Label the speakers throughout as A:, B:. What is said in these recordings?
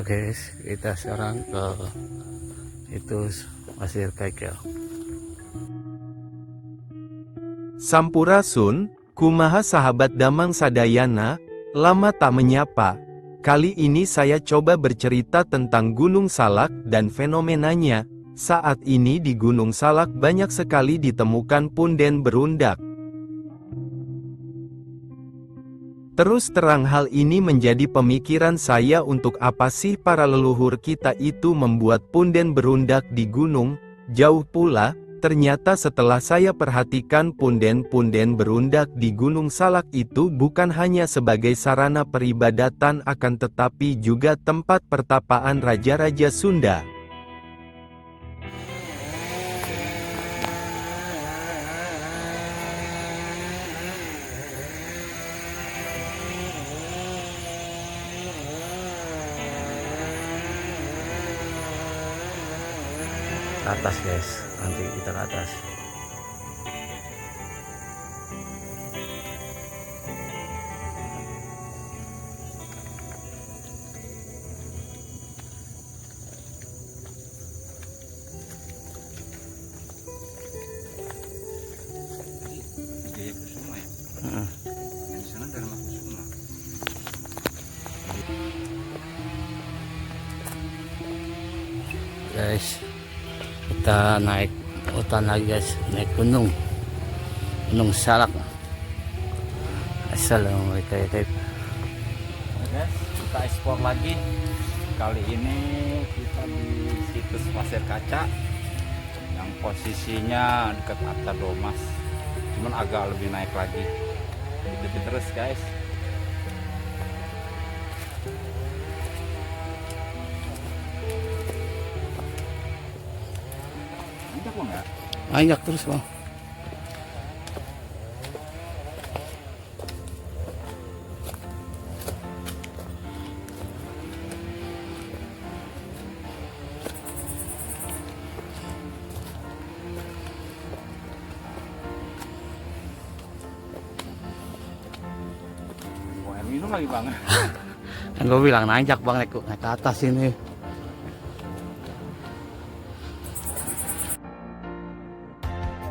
A: guys, kita sekarang ke itu Pasir Kaca.
B: Sampurasun, kumaha sahabat Damang Sadayana, lama tak menyapa. Kali ini saya coba bercerita tentang Gunung Salak dan fenomenanya. Saat ini di Gunung Salak banyak sekali ditemukan punden berundak. Terus terang hal ini menjadi pemikiran saya, untuk apa sih para leluhur kita itu membuat punden berundak di gunung. Jauh pula, ternyata setelah saya perhatikan punden-punden berundak di Gunung Salak itu bukan hanya sebagai sarana peribadatan, akan tetapi juga tempat pertapaan raja-raja Sunda.
A: Ke atas guys, nanti kita ke atas.
C: Jaya Kusuma ya? Yang di sana Dharma Kusuma.
A: Guys, kita naik hutan lagi guys, naik gunung Salak. Assalamualaikum.
C: Oke, kita ekspor lagi. Kali ini kita di situs Pasir Kaca yang posisinya dekat Arca Domas, cuman agak lebih naik lagi. Ikuti terus guys. Nanti kok nggak?
A: Banyak terus bang.
C: Mau air minum lagi bang.
A: Kan gue bilang nanjak bang, naik ke atas ini.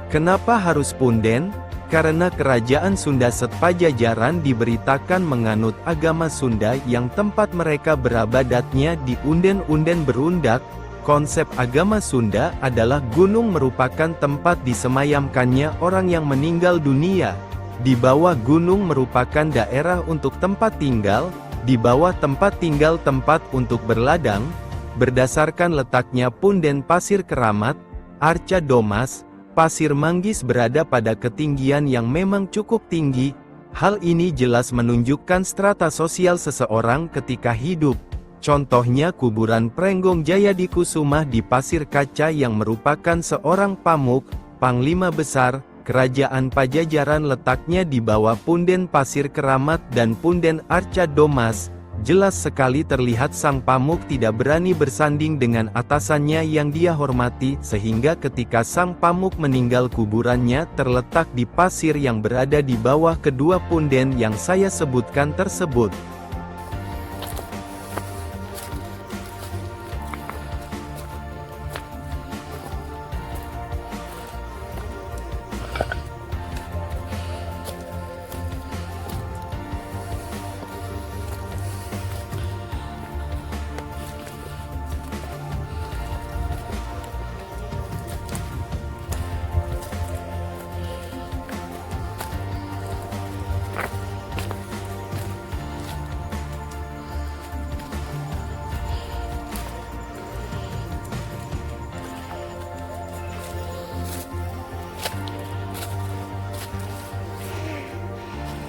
B: Kenapa harus punden? Karena kerajaan Sunda Setpajajaran diberitakan menganut agama Sunda yang tempat mereka berabadatnya di unden-unden berundak. Konsep agama Sunda adalah gunung merupakan tempat disemayamkannya orang yang meninggal dunia. Di bawah gunung merupakan daerah untuk tempat tinggal, di bawah tempat tinggal tempat untuk berladang. Berdasarkan letaknya punden Pasir Keramat, Arca Domas, Pasir Manggis berada pada ketinggian yang memang cukup tinggi. Hal ini jelas menunjukkan strata sosial seseorang ketika hidup. Contohnya kuburan Prenggong Jayadikusumah di Pasir Kaca yang merupakan seorang pamuk, panglima besar, kerajaan Pajajaran, letaknya di bawah punden Pasir Keramat dan punden Arca Domas. Jelas sekali terlihat sang pamuk tidak berani bersanding dengan atasannya yang dia hormati, sehingga ketika sang pamuk meninggal kuburannya terletak di pasir yang berada di bawah kedua punden yang saya sebutkan tersebut.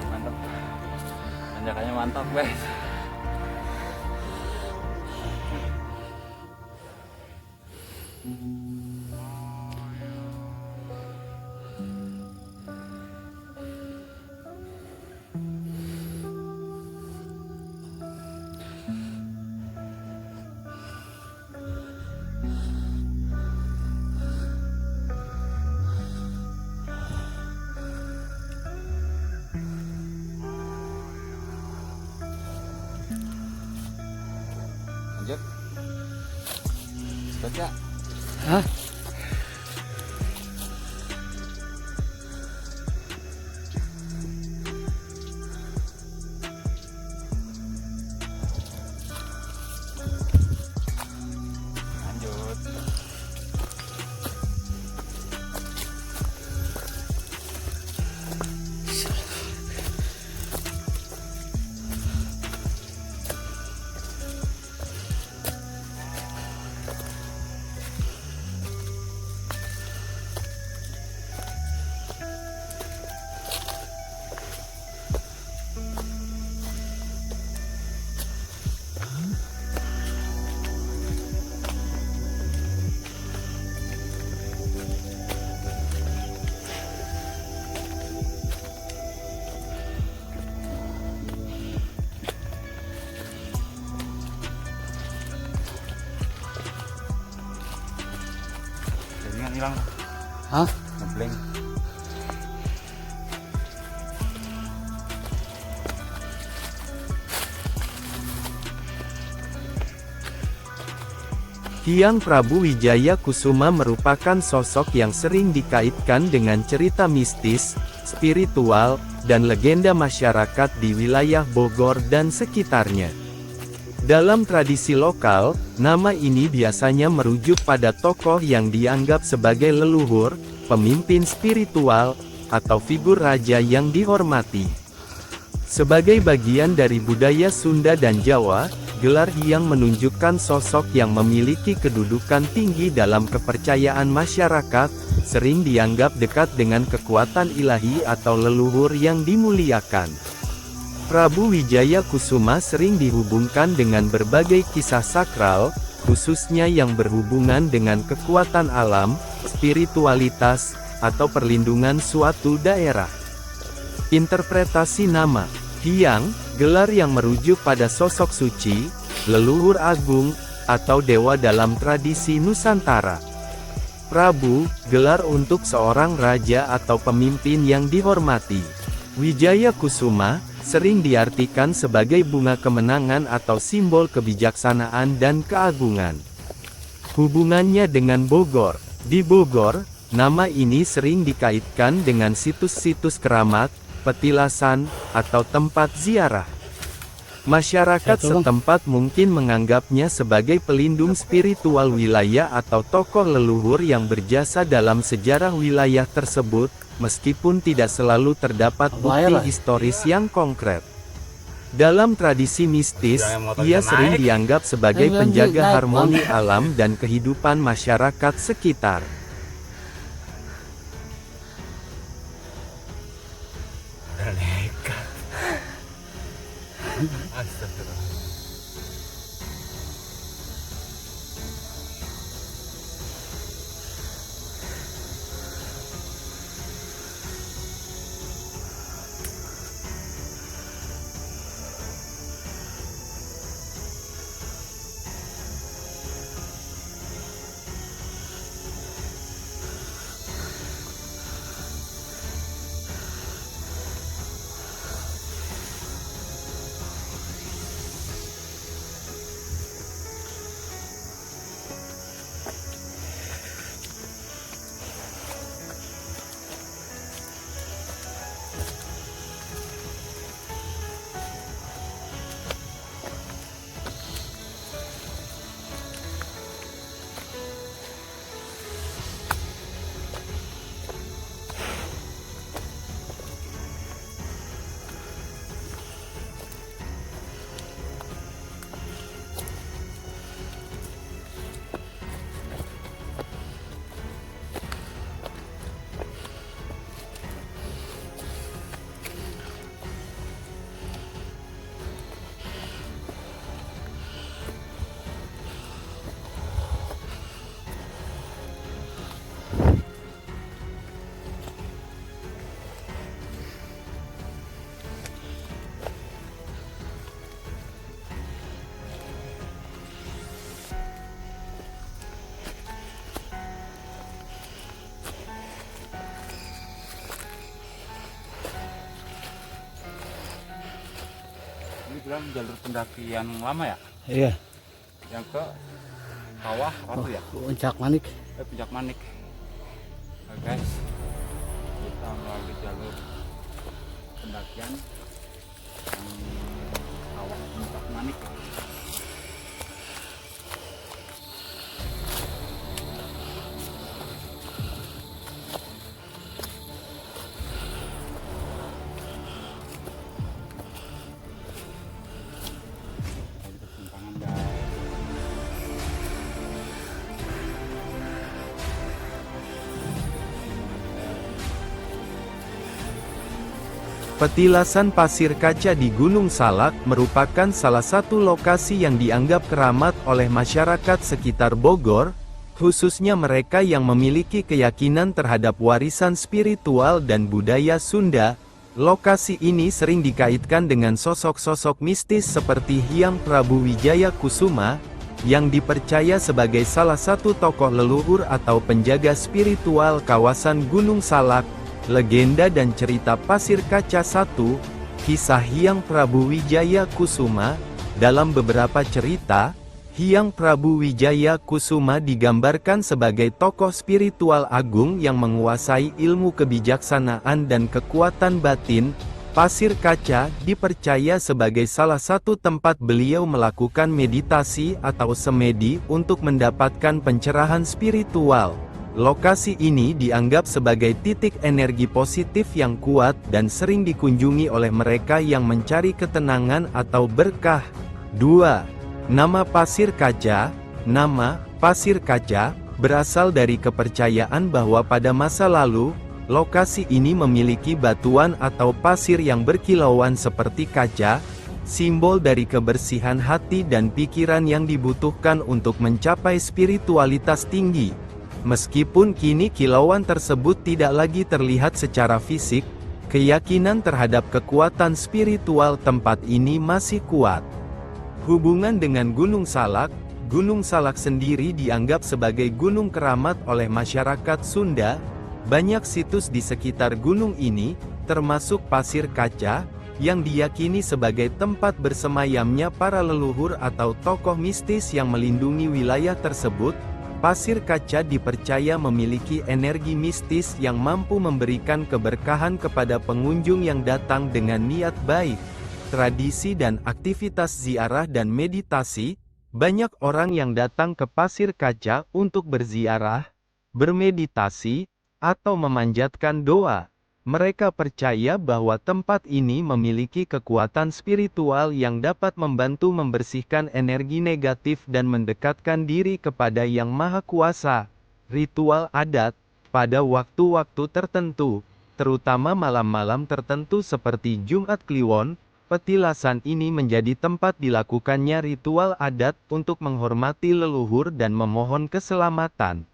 C: Mantap. Tanjakannya mantap guys. Lanjut. Baca.
A: Hah?
C: Lanjut. Jaringan hilang.
A: Hah?
C: Ngeblank.
B: Hyang Prabu Wijaya Kusuma merupakan sosok yang sering dikaitkan dengan cerita mistis, spiritual, dan legenda masyarakat di wilayah Bogor dan sekitarnya. Dalam tradisi lokal, nama ini biasanya merujuk pada tokoh yang dianggap sebagai leluhur, pemimpin spiritual, atau figur raja yang dihormati. Sebagai bagian dari budaya Sunda dan Jawa, gelar Hyang menunjukkan sosok yang memiliki kedudukan tinggi dalam kepercayaan masyarakat, sering dianggap dekat dengan kekuatan ilahi atau leluhur yang dimuliakan. Prabu Wijaya Kusuma sering dihubungkan dengan berbagai kisah sakral, khususnya yang berhubungan dengan kekuatan alam, spiritualitas, atau perlindungan suatu daerah. Interpretasi nama Hyang, gelar yang merujuk pada sosok suci, leluhur agung, atau dewa dalam tradisi Nusantara. Prabu, gelar untuk seorang raja atau pemimpin yang dihormati. Wijaya Kusuma, sering diartikan sebagai bunga kemenangan atau simbol kebijaksanaan dan keagungan. Hubungannya dengan Bogor. Di Bogor, nama ini sering dikaitkan dengan situs-situs keramat, petilasan, atau tempat ziarah. Masyarakat setempat mungkin menganggapnya sebagai pelindung spiritual wilayah atau tokoh leluhur yang berjasa dalam sejarah wilayah tersebut, meskipun tidak selalu terdapat bukti historis yang konkret. Dalam tradisi mistis, ia sering dianggap sebagai penjaga harmoni alam dan kehidupan masyarakat sekitar.
C: Ini bilang jalur pendaki yang lama ya?
A: Iya.
C: Yang ke Kawah Ratu ya?
A: Puncak Manik.
C: Puncak Manik. Oke guys, kita melalui jalur pendakian yang kawah Puncak Manik.
B: Petilasan pasir kaca di Gunung Salak merupakan salah satu lokasi yang dianggap keramat oleh masyarakat sekitar Bogor, khususnya mereka yang memiliki keyakinan terhadap warisan spiritual dan budaya Sunda. Lokasi ini sering dikaitkan dengan sosok-sosok mistis seperti Hyang Prabu Wijaya Kusuma, yang dipercaya sebagai salah satu tokoh leluhur atau penjaga spiritual kawasan Gunung Salak. Legenda dan cerita Pasir Kaca 1, kisah Hyang Prabu Wijaya Kusuma. Dalam beberapa cerita, Hyang Prabu Wijaya Kusuma digambarkan sebagai tokoh spiritual agung yang menguasai ilmu kebijaksanaan dan kekuatan batin. Pasir Kaca dipercaya sebagai salah satu tempat beliau melakukan meditasi atau semedi untuk mendapatkan pencerahan spiritual. Lokasi ini dianggap sebagai titik energi positif yang kuat dan sering dikunjungi oleh mereka yang mencari ketenangan atau berkah. 2. Nama Pasir Kaca. Nama Pasir Kaca berasal dari kepercayaan bahwa pada masa lalu, lokasi ini memiliki batuan atau pasir yang berkilauan seperti kaca, simbol dari kebersihan hati dan pikiran yang dibutuhkan untuk mencapai spiritualitas tinggi. Meskipun kini kilauan tersebut tidak lagi terlihat secara fisik, keyakinan terhadap kekuatan spiritual tempat ini masih kuat. Hubungan dengan Gunung Salak. Gunung Salak sendiri dianggap sebagai gunung keramat oleh masyarakat Sunda. Banyak situs di sekitar gunung ini, termasuk Pasir Kaca, yang diyakini sebagai tempat bersemayamnya para leluhur atau tokoh mistis yang melindungi wilayah tersebut. Pasir Kaca dipercaya memiliki energi mistis yang mampu memberikan keberkahan kepada pengunjung yang datang dengan niat baik. Tradisi dan aktivitas ziarah dan meditasi. Banyak orang yang datang ke Pasir Kaca untuk berziarah, bermeditasi, atau memanjatkan doa. Mereka percaya bahwa tempat ini memiliki kekuatan spiritual yang dapat membantu membersihkan energi negatif dan mendekatkan diri kepada Yang Maha Kuasa. Ritual adat. Pada waktu-waktu tertentu, terutama malam-malam tertentu seperti Jumat Kliwon, petilasan ini menjadi tempat dilakukannya ritual adat untuk menghormati leluhur dan memohon keselamatan.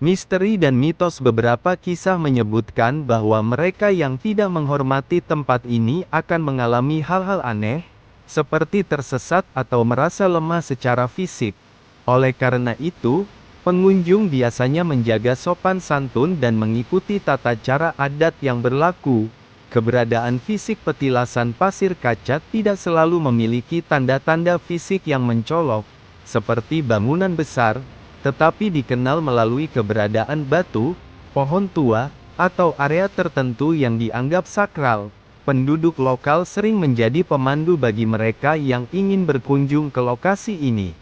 B: Misteri dan mitos. Beberapa kisah menyebutkan bahwa mereka yang tidak menghormati tempat ini akan mengalami hal-hal aneh, seperti tersesat atau merasa lemah secara fisik. Oleh karena itu, pengunjung biasanya menjaga sopan santun dan mengikuti tata cara adat yang berlaku. Keberadaan fisik petilasan Pasir Kaca tidak selalu memiliki tanda-tanda fisik yang mencolok, seperti bangunan besar, tetapi dikenal melalui keberadaan batu, pohon tua, atau area tertentu yang dianggap sakral. Penduduk lokal sering menjadi pemandu bagi mereka yang ingin berkunjung ke lokasi ini.